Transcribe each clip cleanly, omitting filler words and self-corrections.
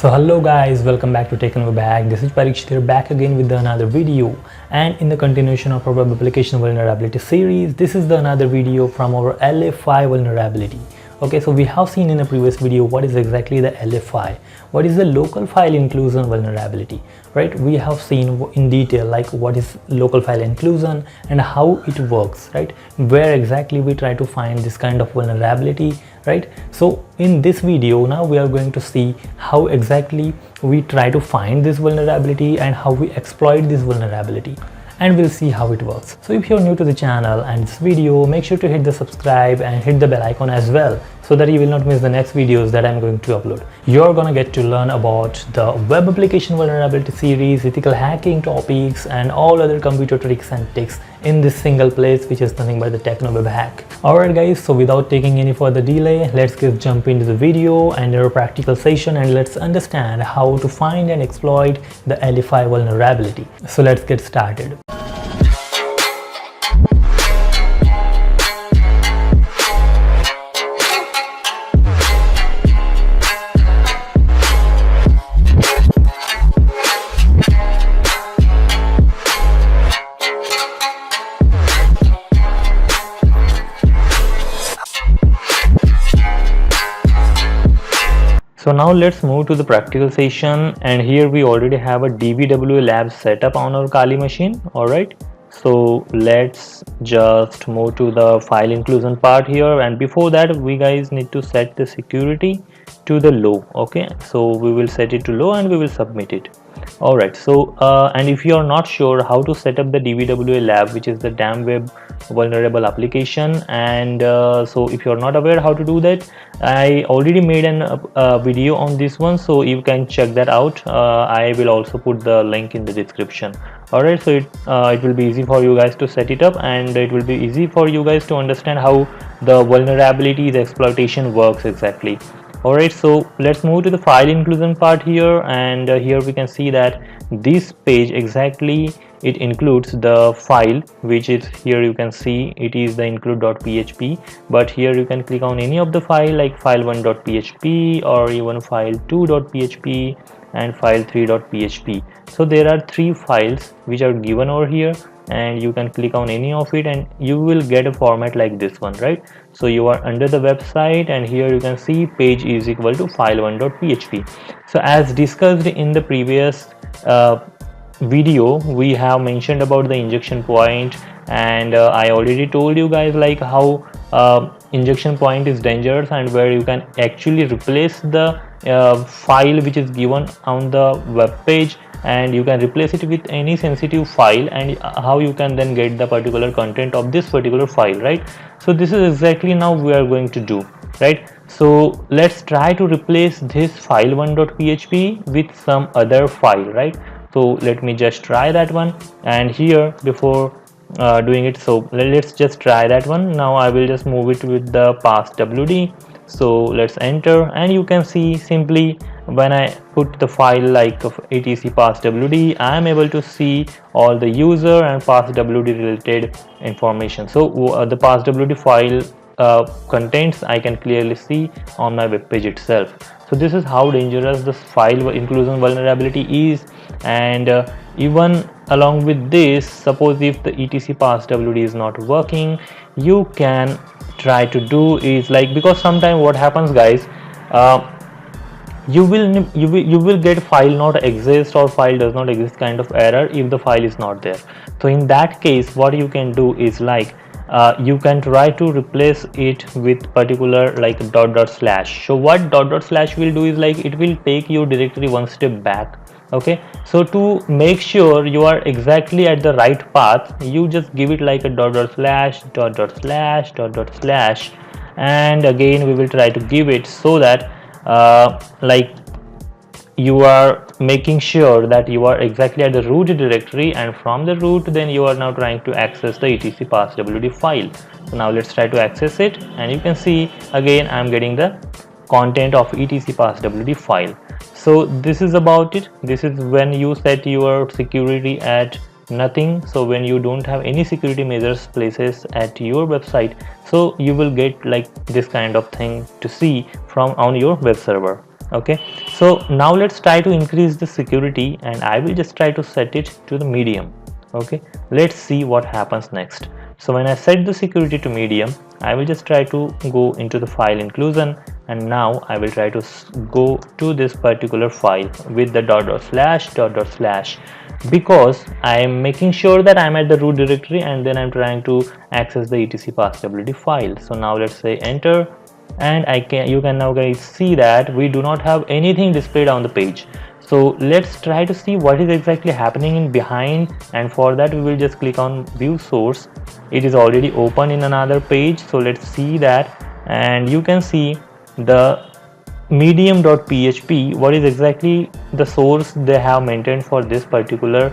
So hello guys, welcome back to Taken Over Back. This is Parikshit here, back again with another video, and in the continuation of our web application vulnerability series, this is the another video from our LFI vulnerability. Okay, so we have seen in a previous video what is exactly the LFI, what is the local file inclusion vulnerability, right? We have seen in detail like what is local file inclusion and how it works, right? Where exactly we try to find this kind of vulnerability, right? So in this video now we are going to see how exactly we try to find this vulnerability and how we exploit this vulnerability, and we'll see how it works. So if you're new to the channel and this video, make sure to hit the subscribe and hit the bell icon as well, so that you will not miss the next videos that I'm going to upload. You're gonna get to learn about the web application vulnerability series, ethical hacking topics, and all other computer tricks and tips in this single place, which is nothing but the Techno Web Hack. Alright guys, so without taking any further delay, let's just jump into the video and our practical session, and let's understand how to find and exploit the LFI vulnerability. So let's get started. So now let's move to the practical session, and here we already have a DBWA lab setup on our Kali machine. Alright, so let's just move to the file inclusion part here, and before that we guys need to set the security to the low. Okay, so we will set it to low and we will submit it. Alright, so and if you are not sure how to set up the DBWA lab, which is the damn web vulnerable application, and so if you're not aware how to do that, I already made a video on this one, so you can check that out. I will also put the link in the description. Alright, so it will be easy for you guys to set it up, and it will be easy for you guys to understand how the vulnerability, the exploitation works exactly. Alright, so let's move to the file inclusion part here, and here we can see that this page exactly it includes the file, which is here you can see it is the include.php, but here you can click on any of the file like file1.php or even file2.php and file3.php. so there are 3 files which are given over here, and you can click on any of it and you will get a format like this one, right? So you are under the website, and here you can see page is equal to file1.php. so as discussed in the previous video, we have mentioned about the injection point, and I already told you guys like how injection point is dangerous, and where you can actually replace the file which is given on the web page, and you can replace it with any sensitive file, and how you can then get the particular content of this particular file, right? So this is exactly now we are going to do, right? So let's try to replace this file1.php with some other file, right? So let me just try that one, and here before doing it, so let's just try that one. Now I will just move it with the passwd. So let's enter, and you can see simply when I put the file like of etc passwd, I am able to see all the user and passwd related information. So the passwd file contents I can clearly see on my web page itself. So this is how dangerous this file inclusion vulnerability is, and even along with this, suppose if the etc passwd is not working, you can try to do is like, because sometimes what happens guys, you will get file not exist or file does not exist kind of error if the file is not there. So in that case what you can do is like you can try to replace it with particular like // so what // will do is like it will take your directory one step back. Okay, so to make sure you are exactly at the right path, you just give it like a // and again we will try to give it, so that like you are making sure that you are exactly at the root directory, and from the root then you are now trying to access the etc passwd file. So now let's try to access it, and you can see again I am getting the content of etc passwd file. So this is about it. This is when you set your security at nothing. So when you don't have any security measures places at your website, so you will get like this kind of thing to see from on your web server. Okay, So now let's try to increase the security, and I will just try to set it to the medium. Okay, let's see what happens next. So when I set the security to medium, I will just try to go into the file inclusion, and now I will try to go to this particular file with the dot slash, because I am making sure that I'm at the root directory, and then I'm trying to access the etc passwd file. So now let's say enter, and you can now guys see that we do not have anything displayed on the page. So let's try to see what is exactly happening in behind, and for that we will just click on view source. It is already open in another page, so let's see that, and you can see the medium.php, what is exactly the source they have maintained for this particular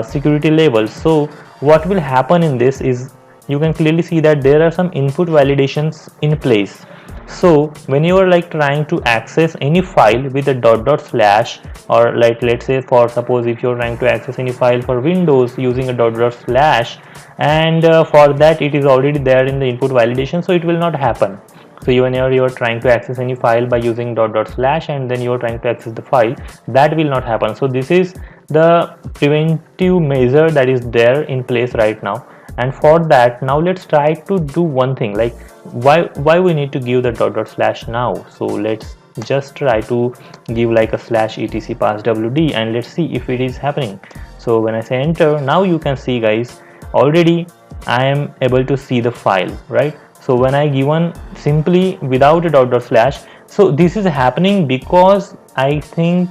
security level. So what will happen in this is, you can clearly see that there are some input validations in place. So when you are like trying to access any file with a dot slash, or like let's say for suppose if you're trying to access any file for Windows using a dot slash, and for that it is already there in the input validation, so it will not happen. So even if you are trying to access any file by using dot slash, and then you are trying to access the file, that will not happen. So this is the preventive measure that is there in place right now. And for that, now let's try to do one thing, like why we need to give the dot slash now. So let's just try to give like a slash etc passwd, and let's see if it is happening. So when I say enter, now you can see guys, already I am able to see the file, right? So when I given simply without a dot slash, so this is happening because I think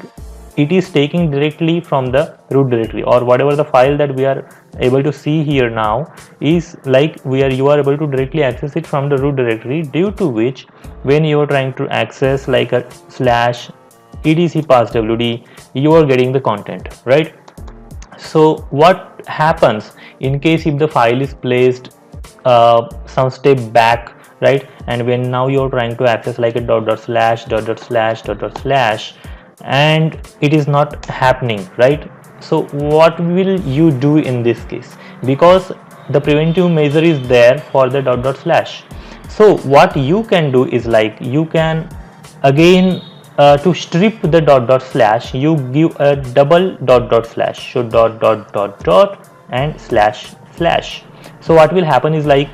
it is taking directly from the root directory, or whatever the file that we are able to see here now is like you are able to directly access it from the root directory, due to which when you are trying to access like a slash etc passwd, you are getting the content, right? So what happens in case if the file is placed some step back, right, and when now you're trying to access like a dot slash, and it is not happening, right? So what will you do in this case, because the preventive measure is there for the dot slash? So what you can do is like, you can again to strip the dot slash, you give a double dot slash, so dot and slash. So what will happen is like,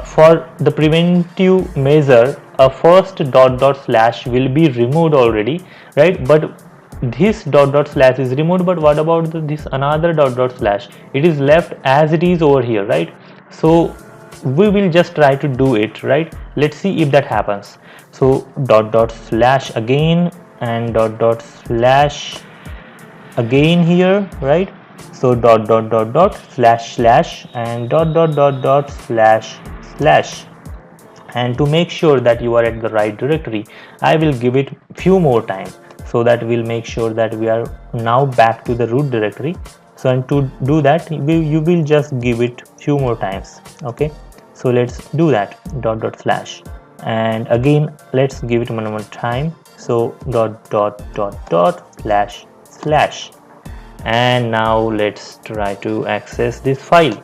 for the preventive measure, a first dot slash will be removed already, right? But this dot slash is removed, but what about this another dot slash? It is left as it is over here, right? So we will just try to do it, right? Let's see if that happens. So dot slash again, and dot slash again here, right? So dot slash and dot slash, and to make sure that you are at the right directory, I will give it few more time, so that we'll make sure that we are now back to the root directory. So and to do that, you will just give it few more times. Okay, so let's do that, dot slash, and again let's give it one more time. So dot slash, and now let's try to access this file.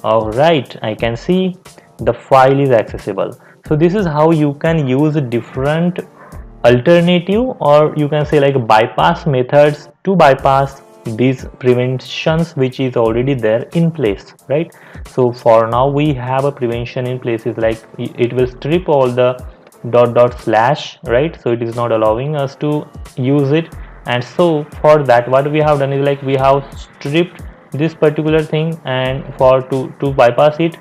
All right, I can see the file is accessible. So this is how you can use different alternative, or you can say like bypass methods to bypass these preventions which is already there in place, right? So for now we have a prevention in place, is like it will strip all the dot slash, right? So it is not allowing us to use it. And so for that, what we have done is like, we have stripped this particular thing, and for to bypass it,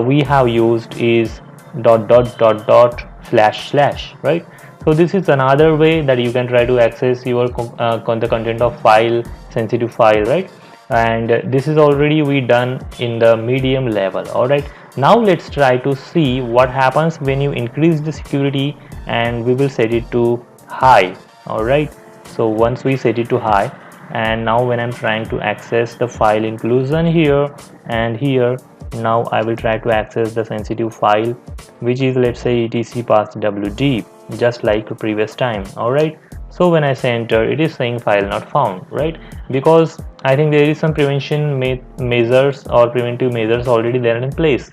we have used is dot slash, right? So this is another way that you can try to access your the content of file, sensitive file, right? And this is already we done in the medium level. All right, now let's try to see what happens when you increase the security, and we will set it to high. All right, so once we set it to high, and now when I'm trying to access the file inclusion here and here, now I will try to access the sensitive file, which is let's say etc passwd, just like the previous time. All right, so when I say enter, it is saying file not found, right? Because I think there is some prevention measures or preventive measures already there in place.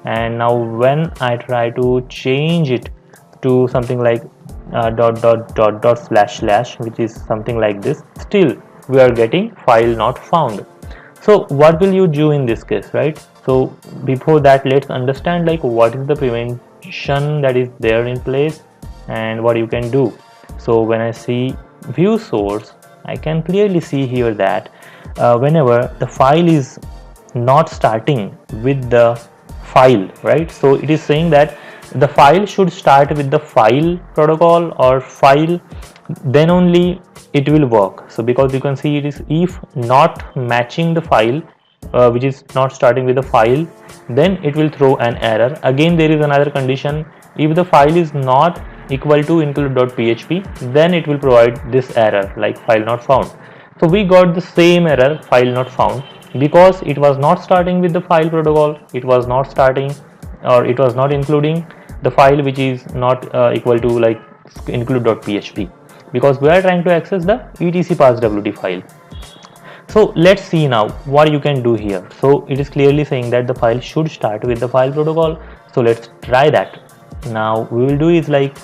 And now when I try to change it to something like slash slash, which is something like this, still we are getting file not found. So what will you do in this case, right? So before that, let's understand like what is the prevention that is there in place and what you can do. So when I see view source, I can clearly see here that whenever the file is not starting with the file, right? So it is saying that the file should start with the file protocol or file, then only it will work. So because you can see it is if not matching the file, which is not starting with the file, then it will throw an error. Again, there is another condition: if the file is not equal to include.php, then it will provide this error like file not found. So we got the same error, file not found, because it was not starting with the file protocol, it was not starting, or it was not including the file which is not equal to like include.php, because we are trying to access the etc passwd file. So let's see now what you can do here. So it is clearly saying that the file should start with the file protocol. So let's try that. Now we will do is like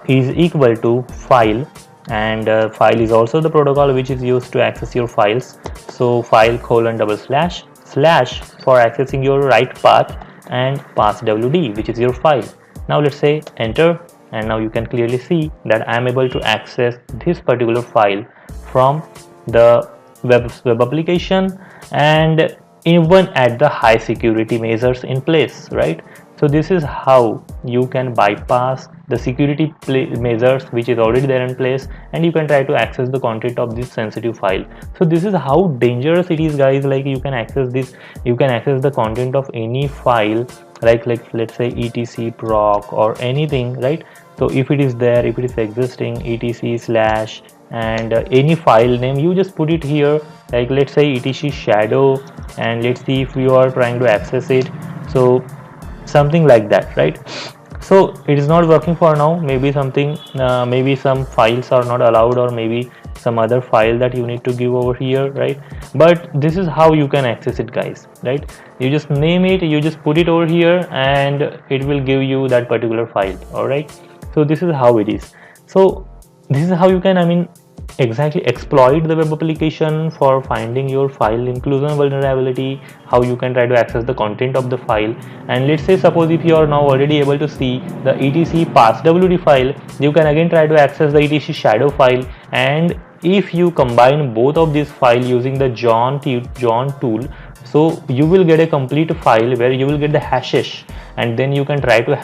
is equal to file, and file is also the protocol which is used to access your files. So file colon double slash slash for accessing your write path, and passwd, which is your file. Now let's say enter, and now you can clearly see that I am able to access this particular file from the web application, and even at the high security measures in place, right? So this is how you can bypass the security measures which is already there in place, and you can try to access the content of this sensitive file. So this is how dangerous it is, guys. Like you can access this, you can access the content of any file, like let's say etc proc or anything, right? So if it is there, if it is existing, etc slash and any file name, you just put it here, like let's say etc shadow, and let's see if you are trying to access it. So something like that, right? So it is not working for now. Maybe something maybe some files are not allowed, or maybe some other file that you need to give over here, right? But this is how you can access it, guys, right? You just name it, you just put it over here, and it will give you that particular file. All right, so this is how it is. So this is how you can, I mean, exactly exploit the web application for finding your file inclusion vulnerability, how you can try to access the content of the file. And let's say suppose if you are now already able to see the etc passwd file, you can again try to access the etc shadow file, and if you combine both of these files using the John tool, so you will get a complete file where you will get the hashes, and then you can try to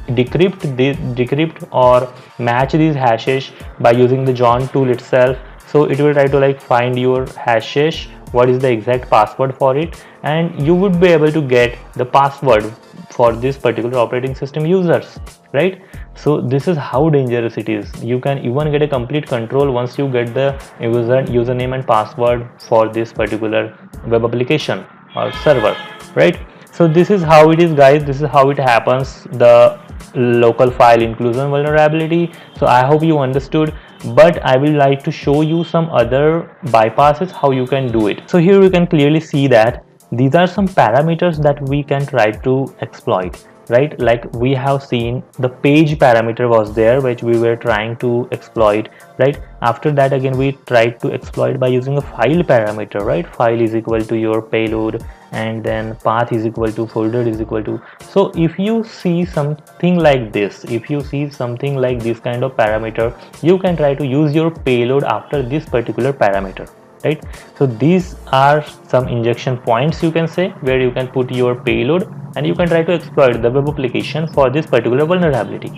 decrypt or match these hashes by using the John tool itself. So it will try to like find your hashes, what is the exact password for it, and you would be able to get the password for this particular operating system users, right? So this is how dangerous it is. You can even get a complete control once you get the username and password for this particular web application or server, right? So this is how it is, guys. This is how it happens, the local file inclusion vulnerability. So I hope you understood, but I will like to show you some other bypasses how you can do it. So here you can clearly see that these are some parameters that we can try to exploit, right? Like we have seen the page parameter was there, which we were trying to exploit, right? After that, again we tried to exploit by using a file parameter, right? File is equal to your payload, and then path is equal to folder is equal to. So if you see something like this, if you see something like this kind of parameter, you can try to use your payload after this particular parameter, right? So these are some injection points, you can say, where you can put your payload, and you can try to exploit the web application for this particular vulnerability.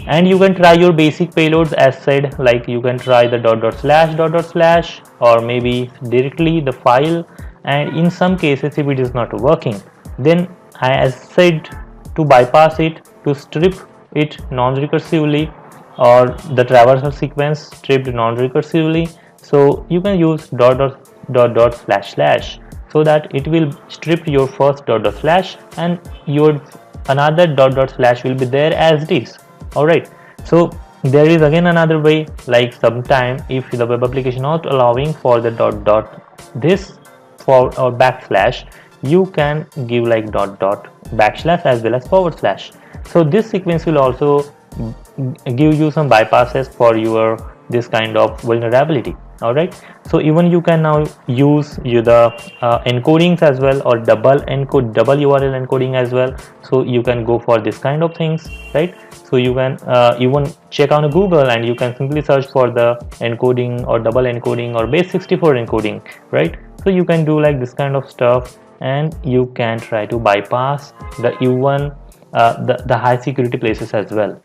And you can try your basic payloads as said, like you can try the .. or maybe directly the file. And in some cases, if it is not working, then I as said to bypass it, to strip it non-recursively, or the traversal sequence stripped non-recursively. So you can use .. so that it will strip your first .. and your another .. will be there as it is. All right, so there is again another way, like sometime if the web application not allowing for the .. this for or /, you can give like .. as well as /. So this sequence will also give you some bypasses for your this kind of vulnerability. All right, so even you can now use the encodings as well, or double URL encoding as well. So you can go for this kind of things, right? So you can even check on Google and you can simply search for the encoding or double encoding or base 64 encoding, right? So you can do like this kind of stuff, and you can try to bypass the even the high security places as well.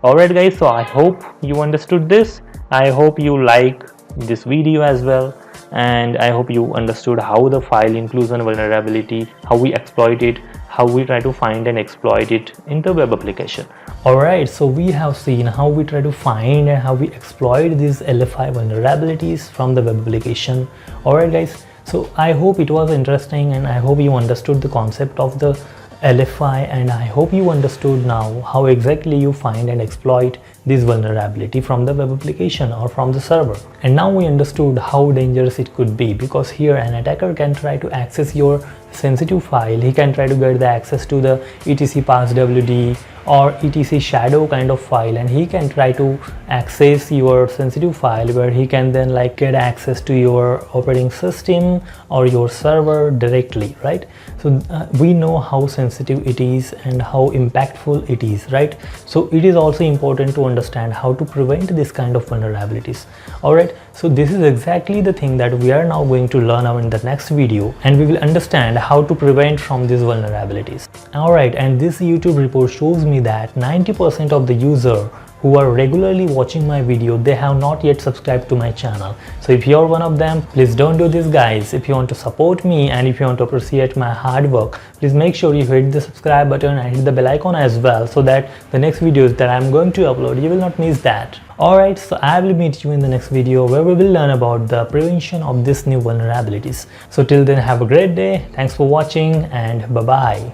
Alright guys, so I hope you understood this. I hope you like this video as well, and I hope you understood how the file inclusion vulnerability, how we exploit it, how we try to find and exploit it in the web application. Alright, so we have seen how we try to find and how we exploit these LFI vulnerabilities from the web application. Alright guys, so I hope it was interesting, and I hope you understood the concept of the LFI, and I hope you understood now how exactly you find and exploit this vulnerability from the web application or from the server. And now we understood how dangerous it could be, because here an attacker can try to access your sensitive file. He can try to get the access to the etc passwd or etc shadow kind of file, and he can try to access your sensitive file, where he can then like get access to your operating system or your server directly, right? So we know how sensitive it is and how impactful it is, right? So it is also important to understand how to prevent this kind of vulnerabilities. All right, so this is exactly the thing that we are now going to learn in the next video, and we will understand how to prevent from these vulnerabilities. All right, and this YouTube report shows me that 90% of the user who are regularly watching my video, they have not yet subscribed to my channel. So if you're one of them, please don't do this guys. If you want to support me and if you want to appreciate my hard work, please make sure you hit the subscribe button and hit the bell icon as well, so that the next videos that I'm going to upload, you will not miss that. Alright, so I will meet you in the next video, where we will learn about the prevention of these new vulnerabilities. So till then, have a great day. Thanks for watching, and bye bye.